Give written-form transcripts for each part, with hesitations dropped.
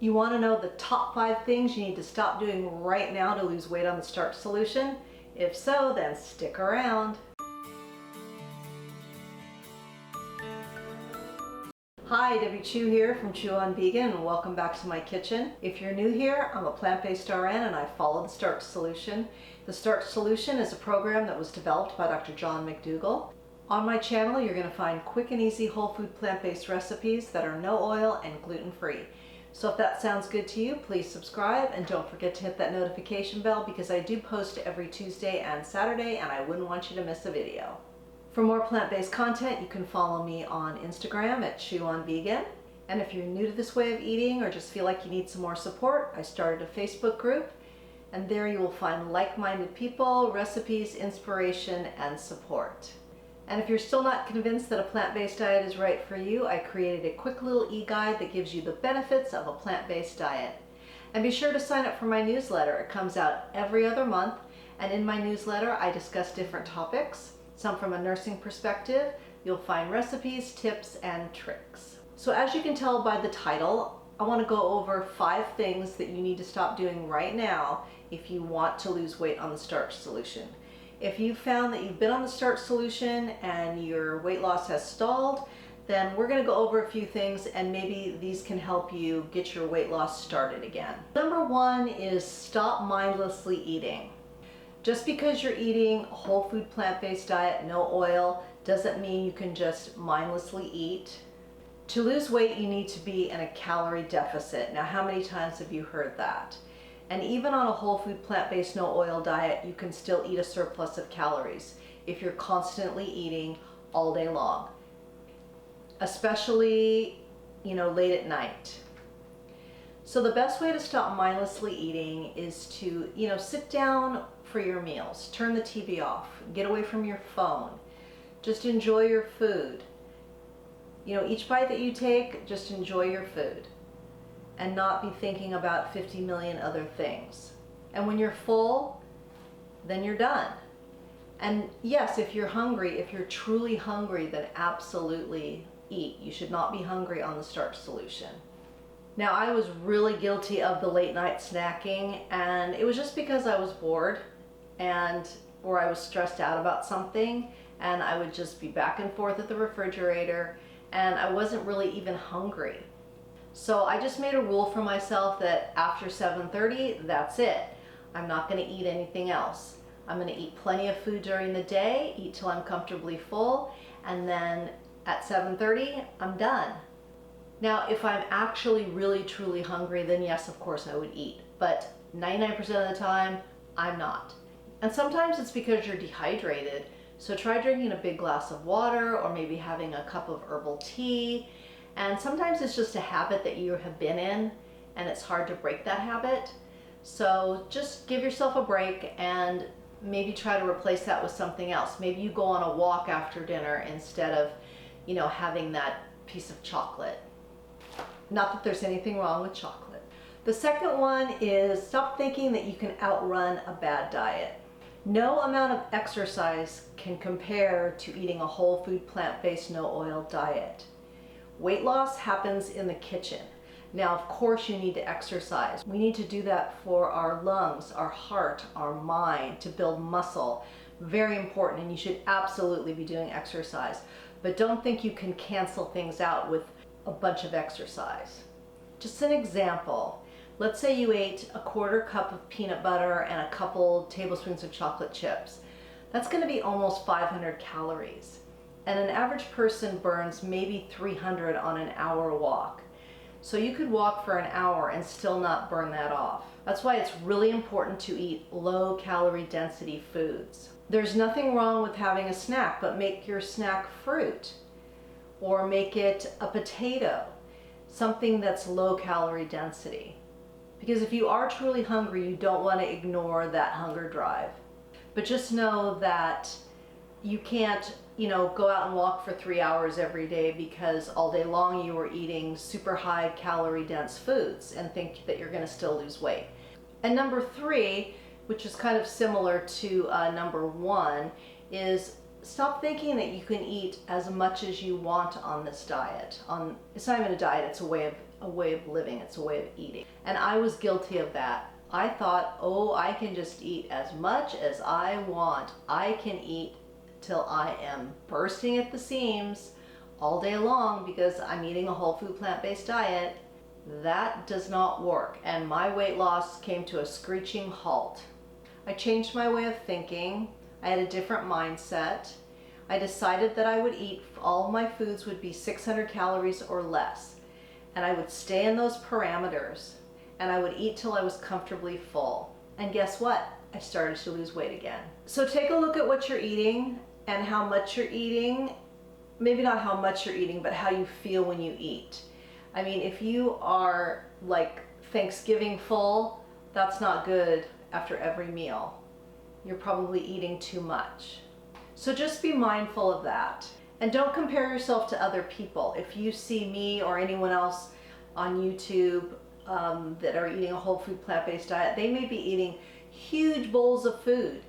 You want to know the top 5 things you need to stop doing right now to lose weight on the starch solution? If so, then stick around. Hi, Debbie Chu here from Chew on Vegan, and welcome back to my kitchen. If you're new here, I'm a plant-based RN and I follow the Starch Solution. The Starch Solution is a program that was developed by Dr. John McDougall. On my channel, you're going to find quick and easy whole food plant-based recipes that are no oil and gluten-free. So if that sounds good to you, please subscribe and don't forget to hit that notification bell because I do post every Tuesday and Saturday and I wouldn't want you to miss a video. For more plant-based content, you can follow me on Instagram at Chew on Vegan. And if you're new to this way of eating or just feel like you need some more support, I started a Facebook group, and there you will find like-minded people, recipes, inspiration, and support. And if you're still not convinced that a plant-based diet is right for you, I created a quick little e-guide that gives you the benefits of a plant-based diet. And be sure to sign up for my newsletter. It comes out every other month, and in my newsletter I discuss different topics, some from a nursing perspective. You'll find recipes, tips, and tricks. So as you can tell by the title, I want to go over 5 things that you need to stop doing right now if you want to lose weight on the starch solution. If you've found that you've been on the starch solution and your weight loss has stalled, then we're going to go over a few things and maybe these can help you get your weight loss started again. Number 1 is stop mindlessly eating. Just because you're eating a whole food plant-based diet, no oil, doesn't mean you can just mindlessly eat. To lose weight, you need to be in a calorie deficit. Now, how many times have you heard that? And even on a whole food plant-based no oil diet, you can still eat a surplus of calories if you're constantly eating all day long, especially, late at night. So the best way to stop mindlessly eating is to, sit down for your meals, turn the TV off, get away from your phone, just enjoy your food. Each bite that you take, just enjoy your food and not be thinking about 50 million other things. And when you're full, then you're done. And yes, if you're hungry, if you're truly hungry, then absolutely eat. You should not be hungry on the starch solution. Now, I was really guilty of the late night snacking, and it was just because I was bored or I was stressed out about something, and I would just be back and forth at the refrigerator, and I wasn't really even hungry. So I just made a rule for myself that after 7:30, that's it. I'm not going to eat anything else. I'm going to eat plenty of food during the day, eat till I'm comfortably full, and then at 7:30, I'm done. Now, if I'm actually really truly hungry, then yes, of course I would eat. But 99% of the time, I'm not. And sometimes it's because you're dehydrated. So try drinking a big glass of water or maybe having a cup of herbal tea. And sometimes it's just a habit that you have been in and it's hard to break that habit. So just give yourself a break and maybe try to replace that with something else. Maybe you go on a walk after dinner instead of, having that piece of chocolate. Not that there's anything wrong with chocolate. The second one is stop thinking that you can outrun a bad diet. No amount of exercise can compare to eating a whole food plant-based no oil diet. Weight loss happens in the kitchen. Now, of course, you need to exercise. We need to do that for our lungs, our heart, our mind, to build muscle. Very important, and you should absolutely be doing exercise. But don't think you can cancel things out with a bunch of exercise. Just an example. Let's say you ate a 1/4 cup of peanut butter and a couple tablespoons of chocolate chips. That's going to be almost 500 calories. And an average person burns maybe 300 on an hour walk. So you could walk for an hour and still not burn that off. That's why it's really important to eat low calorie density foods. There's nothing wrong with having a snack, but make your snack fruit or make it a potato, something that's low calorie density. Because if you are truly hungry, you don't want to ignore that hunger drive. But just know that you can't, go out and walk for 3 hours every day because all day long you were eating super high calorie dense foods and think that you're going to still lose weight. And number 3, which is kind of similar to number 1, is stop thinking that you can eat as much as you want on this diet. It's not even a diet, it's a way of living, it's a way of eating. And I was guilty of that. I thought, oh, I can just eat as much as I want. I can eat till I am bursting at the seams all day long because I'm eating a whole food plant-based diet. That does not work, and my weight loss came to a screeching halt. I changed my way of thinking. I had a different mindset. I decided that I would eat, all of my foods would be 600 calories or less, and I would stay in those parameters, and I would eat till I was comfortably full. And guess what? I started to lose weight again. So take a look at what you're eating and how much you're eating. Maybe not how much you're eating, but how you feel when you eat. I mean, if you are like Thanksgiving full, that's not good after every meal. You're probably eating too much. So just be mindful of that. And don't compare yourself to other people. If you see me or anyone else on YouTube that are eating a whole food plant-based diet, they may be eating huge bowls of food.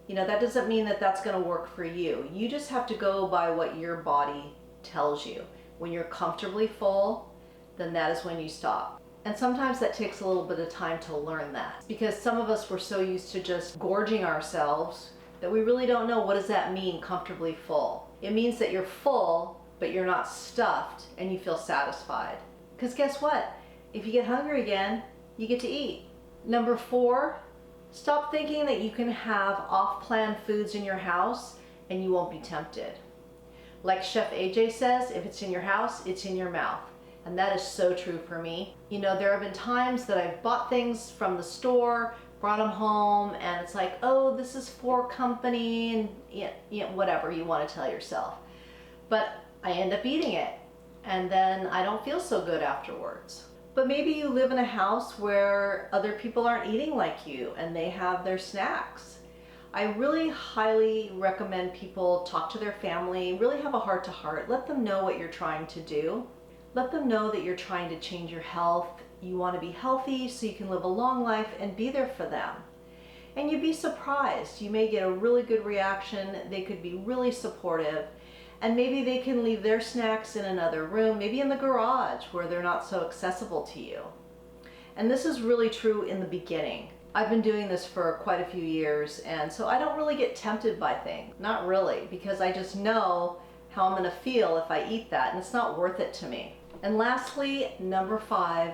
You know, that doesn't mean that that's going to work for you. You just have to go by what your body tells you. When you're comfortably full, then that is when you stop. And sometimes that takes a little bit of time to learn that, because some of us were so used to just gorging ourselves that we really don't know, what does that mean, comfortably full? It means that you're full, but you're not stuffed and you feel satisfied. Because guess what? If you get hungry again, you get to eat. Number 4, stop thinking that you can have off-plan foods in your house and you won't be tempted. Like Chef AJ says, if it's in your house, it's in your mouth. And that is so true for me. You know, there have been times that I've bought things from the store, brought them home, and it's like, oh, this is for company, and you know, whatever you want to tell yourself. But I end up eating it, and then I don't feel so good afterwards. But maybe you live in a house where other people aren't eating like you, and they have their snacks. I really highly recommend people talk to their family, really have a heart-to-heart. Let them know what you're trying to do. Let them know that you're trying to change your health. You want to be healthy so you can live a long life, and be there for them. And you'd be surprised. You may get a really good reaction. They could be really supportive. And maybe they can leave their snacks in another room, maybe in the garage where they're not so accessible to you. And this is really true in the beginning. I've been doing this for quite a few years, and so I don't really get tempted by things. Not really, because I just know how I'm going to feel if I eat that, and it's not worth it to me. And lastly, number 5,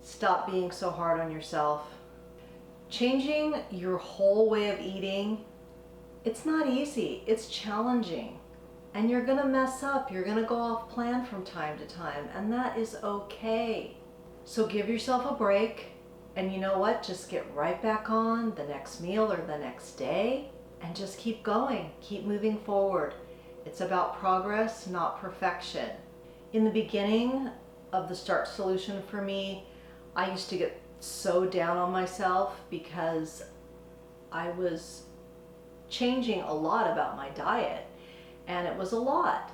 stop being so hard on yourself. Changing your whole way of eating, it's not easy, it's challenging. And you're gonna mess up, you're gonna go off plan from time to time, and that is okay. So give yourself a break, and you know what? Just get right back on the next meal or the next day, and just keep going, keep moving forward. It's about progress, not perfection. In the beginning of the Starch solution for me, I used to get so down on myself because I was changing a lot about my diet, and it was a lot,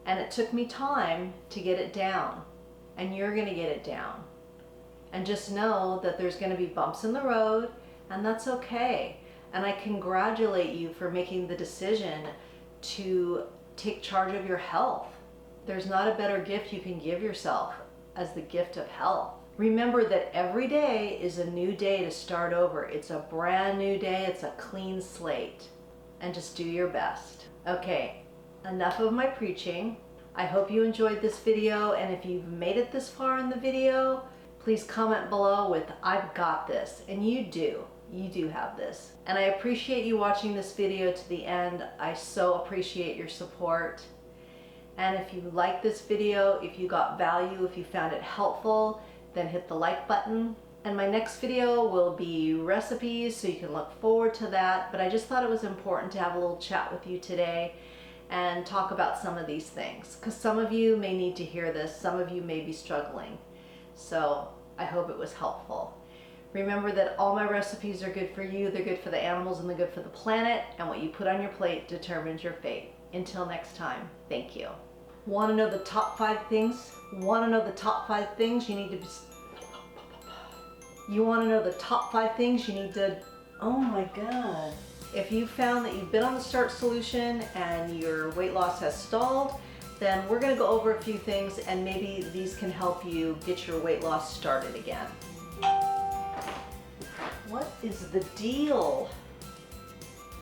and it took me time to get it down, and you're gonna get it down. And just know that there's gonna be bumps in the road, and that's okay. And I congratulate you for making the decision to take charge of your health. There's not a better gift you can give yourself as the gift of health. Remember that every day is a new day to start over. It's a brand new day, it's a clean slate. And just do your best. Okay, enough of my preaching. I hope you enjoyed this video, and if you've made it this far in the video, please comment below with "I've got this," and you do have this. And I appreciate you watching this video to the end. I so appreciate your support. And if you like this video, if you got value, if you found it helpful, then hit the like button. And my next video will be recipes, so you can look forward to that. But I just thought it was important to have a little chat with you today and talk about some of these things, because some of you may need to hear this, some of you may be struggling. So I hope it was helpful. Remember that all my recipes are good for you, they're good for the animals, and they're good for the planet, and what you put on your plate determines your fate. Until next time, thank you. Want to know the top 5 things? Want to know the top 5 things you need to... You want to know the top 5 things you need to... Oh my God. If you found that you've been on the Starch solution and your weight loss has stalled, then we're going to go over a few things and maybe these can help you get your weight loss started again. What is the deal?